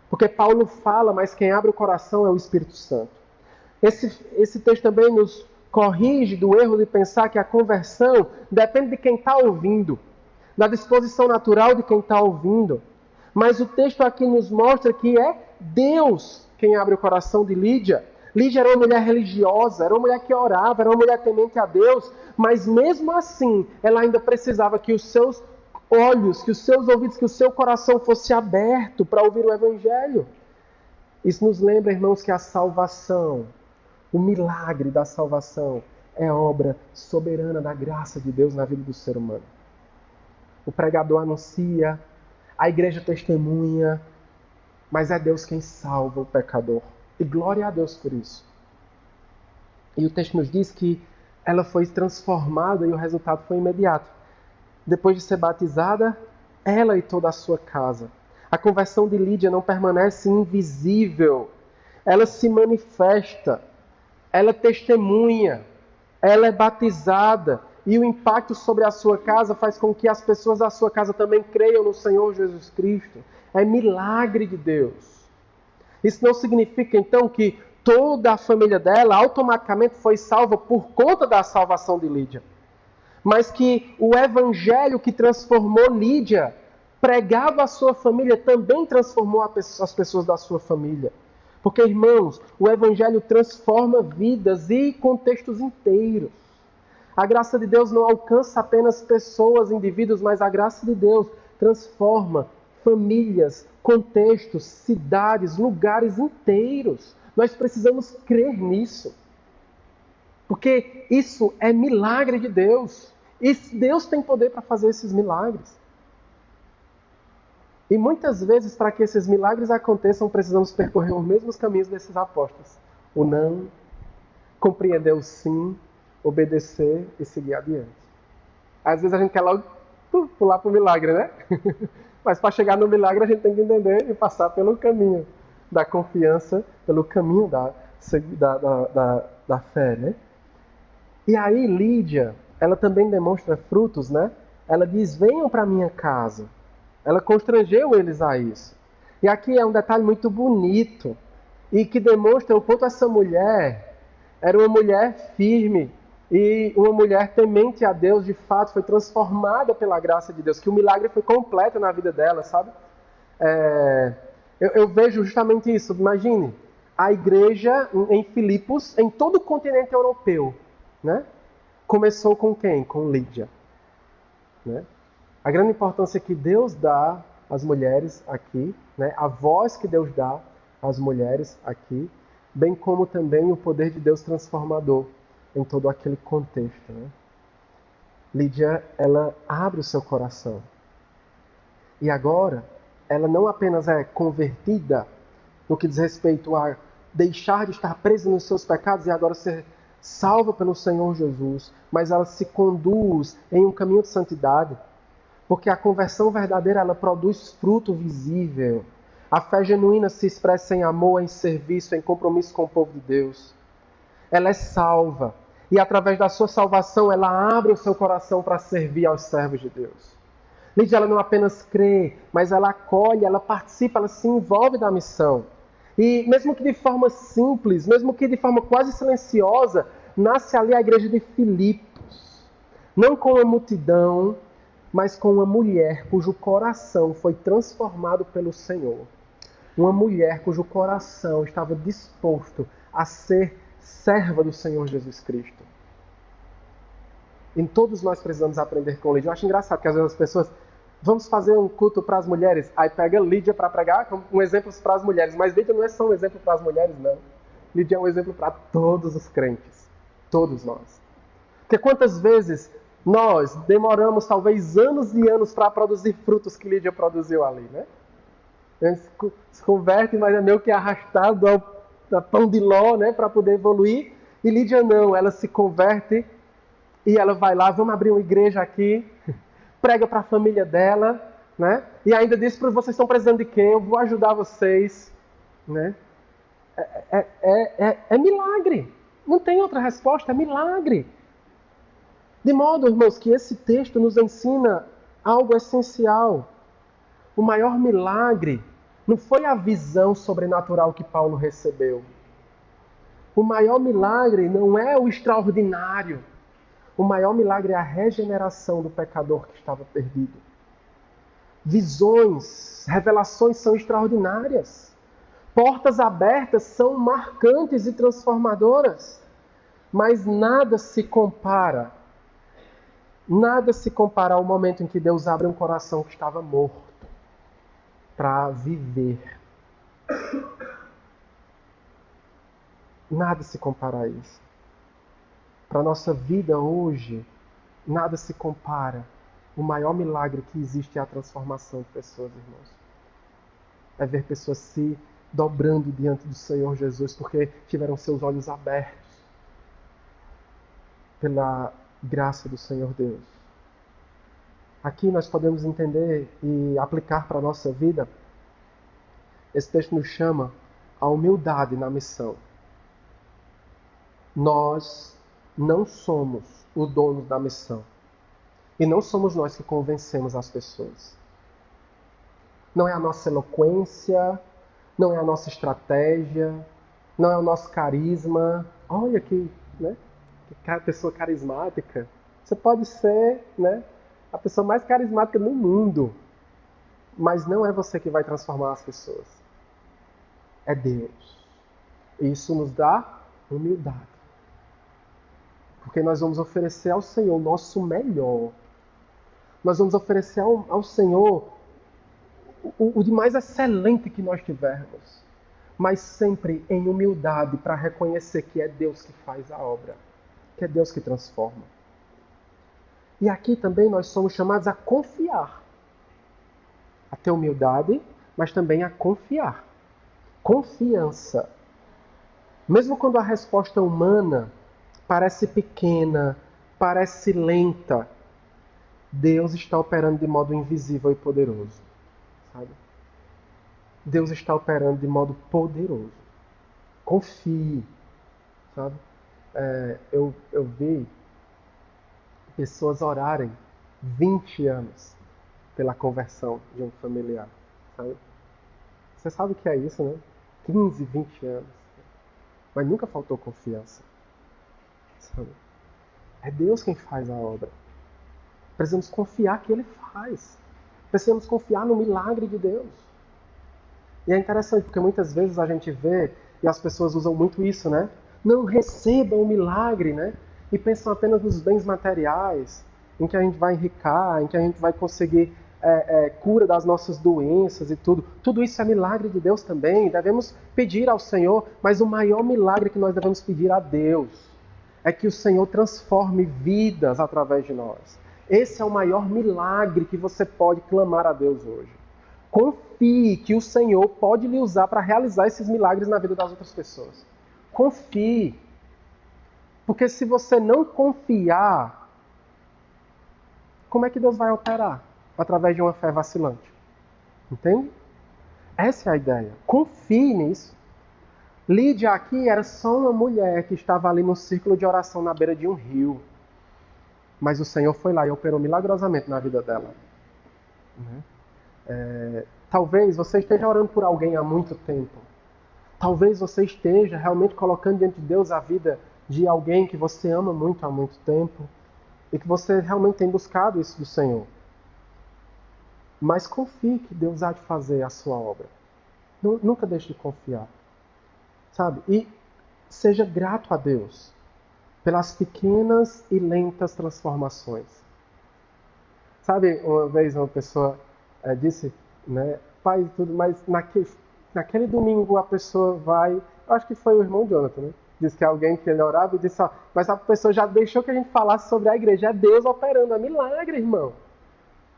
Porque Paulo fala, mas quem abre o coração é o Espírito Santo. Esse texto também nos corrige do erro de pensar que a conversão depende de quem está ouvindo, da disposição natural de quem está ouvindo. Mas o texto aqui nos mostra que é Deus quem abre o coração de Lídia. Lídia era uma mulher religiosa, era uma mulher que orava, era uma mulher temente a Deus, mas mesmo assim, ela ainda precisava que os seus olhos, que os seus ouvidos, que o seu coração fosse aberto para ouvir o Evangelho. Isso nos lembra, irmãos, que a salvação, o milagre da salvação, é obra soberana da graça de Deus na vida do ser humano. O pregador anuncia, a igreja testemunha, mas é Deus quem salva o pecador. E glória a Deus por isso. E o texto nos diz que ela foi transformada e o resultado foi imediato. Depois de ser batizada, ela e toda a sua casa. A conversão de Lídia não permanece invisível. Ela se manifesta. Ela testemunha. Ela é batizada. E o impacto sobre a sua casa faz com que as pessoas da sua casa também creiam no Senhor Jesus Cristo. É milagre de Deus. Isso não significa, então, que toda a família dela automaticamente foi salva por conta da salvação de Lídia. Mas que o evangelho que transformou Lídia, pregava a sua família, também transformou as pessoas da sua família. Porque, irmãos, o evangelho transforma vidas e contextos inteiros. A graça de Deus não alcança apenas pessoas, indivíduos, mas a graça de Deus transforma famílias, contextos, cidades, lugares inteiros. Nós precisamos crer nisso. Porque isso é milagre de Deus. E Deus tem poder para fazer esses milagres. E muitas vezes, para que esses milagres aconteçam, precisamos percorrer os mesmos caminhos desses apóstolos. O não, compreender o sim, obedecer e seguir adiante. Às vezes a gente quer logo pular para o milagre, né? Mas para chegar no milagre a gente tem que entender e passar pelo caminho da confiança, pelo caminho da fé, né? E aí Lídia, ela também demonstra frutos, né? Ela diz, venham para minha casa. Ela constrangeu eles a isso. E aqui é um detalhe muito bonito e que demonstra o quanto essa mulher era uma mulher firme e uma mulher temente a Deus, de fato, foi transformada pela graça de Deus, que o milagre foi completo na vida dela, sabe? Eu vejo justamente isso. Imagine, a igreja em Filipos, em todo o continente europeu, né? Começou com quem? Com Lídia, né? A grande importância que Deus dá às mulheres aqui, né? A voz que Deus dá às mulheres aqui, bem como também o poder de Deus transformador em todo aquele contexto, né? Lídia, ela abre o seu coração. E agora, ela não apenas é convertida no que diz respeito a deixar de estar presa nos seus pecados e agora ser salva pelo Senhor Jesus, mas ela se conduz em um caminho de santidade, porque a conversão verdadeira, ela produz fruto visível. A fé genuína se expressa em amor, em serviço, em compromisso com o povo de Deus. Ela é salva. E através da sua salvação, ela abre o seu coração para servir aos servos de Deus. Lídia, ela não apenas crê, mas ela acolhe, ela participa, ela se envolve da missão. E mesmo que de forma simples, mesmo que de forma quase silenciosa, nasce ali a igreja de Filipos. Não com a multidão, mas com uma mulher cujo coração foi transformado pelo Senhor. Uma mulher cujo coração estava disposto a ser serva do Senhor Jesus Cristo. E todos nós precisamos aprender com Lídia. Eu acho engraçado que às vezes as pessoas... Vamos fazer um culto para as mulheres. Aí pega Lídia para pregar como um exemplo para as mulheres. Mas Lídia não é só um exemplo para as mulheres, não. Lídia é um exemplo para todos os crentes. Todos nós. Porque quantas vezes nós demoramos talvez anos e anos para produzir frutos que Lídia produziu ali, né? A gente se converte, mas é meio que arrastado ao pão de ló, né? Para poder evoluir. E Lídia não, ela se converte e ela vai lá, vamos abrir uma igreja aqui, prega para a família dela, né? E ainda diz para vocês estão precisando de quem? Eu vou ajudar vocês, né? É milagre. Não tem outra resposta, é milagre. De modo, irmãos, que esse texto nos ensina algo essencial. O maior milagre não foi a visão sobrenatural que Paulo recebeu. O maior milagre não é o extraordinário. O maior milagre é a regeneração do pecador que estava perdido. Visões, revelações são extraordinárias. Portas abertas são marcantes e transformadoras. Mas nada se compara ao momento em que Deus abre um coração que estava morto para viver. Nada se compara a isso. Para a nossa vida hoje, nada se compara. O maior milagre que existe é a transformação de pessoas, irmãos. É ver pessoas se dobrando diante do Senhor Jesus porque tiveram seus olhos abertos pela graça do Senhor Deus. Aqui nós podemos entender e aplicar para a nossa vida. Esse texto nos chama a humildade na missão. Nós não somos o dono da missão. E não somos nós que convencemos as pessoas. Não é a nossa eloquência, não é a nossa estratégia, não é o nosso carisma. Olha que, né? Que pessoa carismática. Você pode ser, né, a pessoa mais carismática do mundo, mas não é você que vai transformar as pessoas. É Deus. E isso nos dá humildade. Porque nós vamos oferecer ao Senhor o nosso melhor. Nós vamos oferecer ao Senhor o de mais excelente que nós tivermos. Mas sempre em humildade para reconhecer que é Deus que faz a obra. Que é Deus que transforma. E aqui também nós somos chamados a confiar. A ter humildade, mas também a confiar. Confiança. Mesmo quando a resposta humana parece pequena, parece lenta, Deus está operando de modo invisível e poderoso. Sabe? Deus está operando de modo poderoso. Confie. Sabe? Eu vi pessoas orarem 20 anos pela conversão de um familiar. Sabe? Você sabe o que é isso, né? 15, 20 anos. Mas nunca faltou confiança. Sabe? É Deus quem faz a obra. Precisamos confiar que Ele faz. Precisamos confiar no milagre de Deus. E é interessante, porque muitas vezes a gente vê, e as pessoas usam muito isso, né? Não recebam o milagre, né? E pensam apenas nos bens materiais, em que a gente vai enricar, em que a gente vai conseguir cura das nossas doenças e tudo. Tudo isso é milagre de Deus também. Devemos pedir ao Senhor, mas o maior milagre que nós devemos pedir a Deus é que o Senhor transforme vidas através de nós. Esse é o maior milagre que você pode clamar a Deus hoje. Confie que o Senhor pode lhe usar para realizar esses milagres na vida das outras pessoas. Confie. Porque se você não confiar, como é que Deus vai operar? Através de uma fé vacilante. Entende? Essa é a ideia. Confie nisso. Lídia aqui era só uma mulher que estava ali no círculo de oração na beira de um rio. Mas o Senhor foi lá e operou milagrosamente na vida dela. Talvez você esteja orando por alguém há muito tempo. Talvez você esteja realmente colocando diante de Deus a vida de alguém que você ama muito há muito tempo. E que você realmente tem buscado isso do Senhor. Mas confie que Deus há de fazer a sua obra. Nunca deixe de confiar. Sabe? E seja grato a Deus pelas pequenas e lentas transformações. Sabe, uma vez uma pessoa disse, né, pai, tudo, mas naquele domingo a pessoa vai, acho que foi o irmão Jonathan, né? Diz que alguém que ele orava e disse, mas a pessoa já deixou que a gente falasse sobre a igreja. É Deus operando, é milagre, irmão.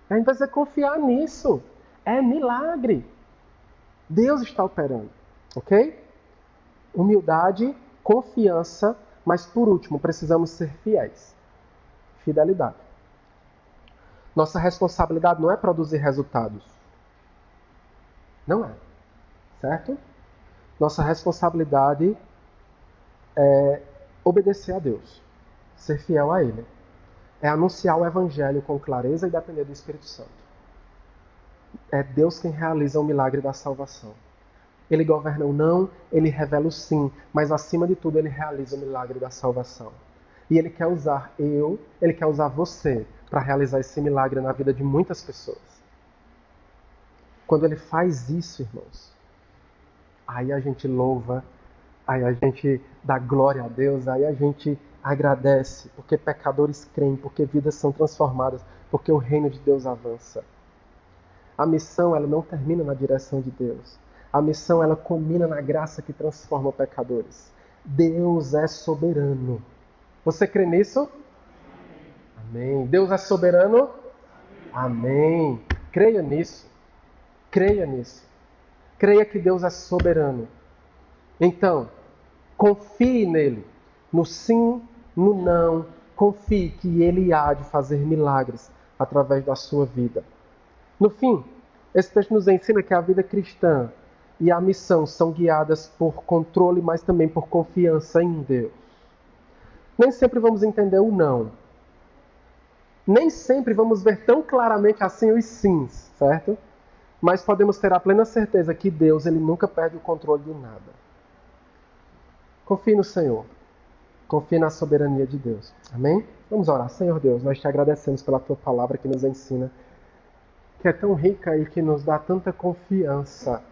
A gente precisa confiar nisso. É milagre. Deus está operando, ok? Humildade, confiança, mas por último, precisamos ser fiéis. Fidelidade. Nossa responsabilidade não é produzir resultados. Não é. Certo? Nossa responsabilidade é obedecer a Deus. Ser fiel a Ele. É anunciar o Evangelho com clareza e depender do Espírito Santo. É Deus quem realiza o milagre da salvação. Ele governa o não, Ele revela o sim, mas acima de tudo Ele realiza o milagre da salvação. E Ele quer usar Ele quer usar você para realizar esse milagre na vida de muitas pessoas. Quando Ele faz isso, irmãos, aí a gente louva, aí a gente dá glória a Deus, aí a gente agradece, porque pecadores creem, porque vidas são transformadas, porque o reino de Deus avança. A missão, ela não termina na direção de Deus. A missão, ela culmina na graça que transforma pecadores. Deus é soberano. Você crê nisso? Amém. Deus é soberano? Amém. Creia nisso. Creia nisso. Creia que Deus é soberano. Então, confie nele. No sim, no não. Confie que Ele há de fazer milagres através da sua vida. No fim, esse texto nos ensina que a vida cristã e a missão são guiadas por controle, mas também por confiança em Deus. Nem sempre vamos entender o não. Nem sempre vamos ver tão claramente assim os sims, certo? Mas podemos ter a plena certeza que Deus, Ele nunca perde o controle de nada. Confie no Senhor. Confie na soberania de Deus. Amém? Vamos orar. Senhor Deus, nós te agradecemos pela Tua palavra que nos ensina, que é tão rica e que nos dá tanta confiança.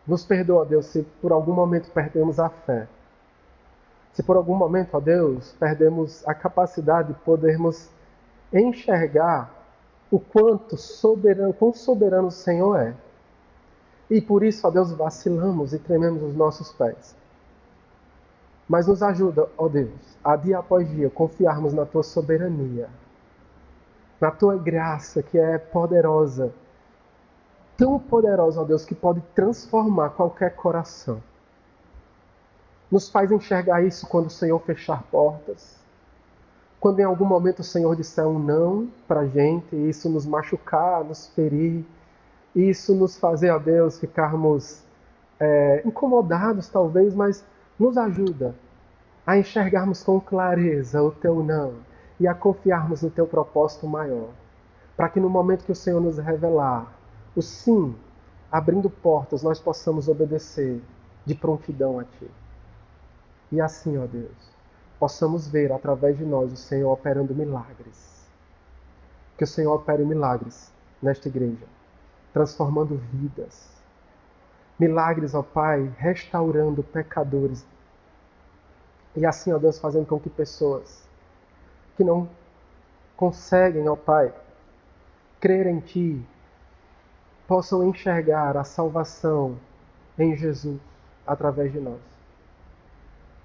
Nos perdoa, Deus, se por algum momento perdemos a fé. Se por algum momento, ó Deus, perdemos a capacidade de podermos enxergar o quão soberano o Senhor é. E por isso, ó Deus, vacilamos e trememos os nossos pés. Mas nos ajuda, ó Deus, a dia após dia confiarmos na Tua soberania, na Tua graça que é poderosa, tão poderosa, ó Deus, que pode transformar qualquer coração. Nos faz enxergar isso quando o Senhor fechar portas, quando em algum momento o Senhor disser um não para a gente, e isso nos machucar, nos ferir, isso nos fazer, ó Deus, ficarmos incomodados talvez, mas nos ajuda a enxergarmos com clareza o Teu não e a confiarmos no Teu propósito maior, para que no momento que o Senhor nos revelar o sim, abrindo portas, nós possamos obedecer de prontidão a Ti. E assim, ó Deus, possamos ver através de nós o Senhor operando milagres. Que o Senhor opere milagres nesta igreja, transformando vidas. Milagres, ó Pai, restaurando pecadores. E assim, ó Deus, fazendo com que pessoas que não conseguem, ó Pai, crer em Ti, possam enxergar a salvação em Jesus através de nós.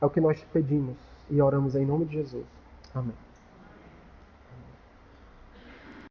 É o que nós te pedimos e oramos em nome de Jesus. Amém.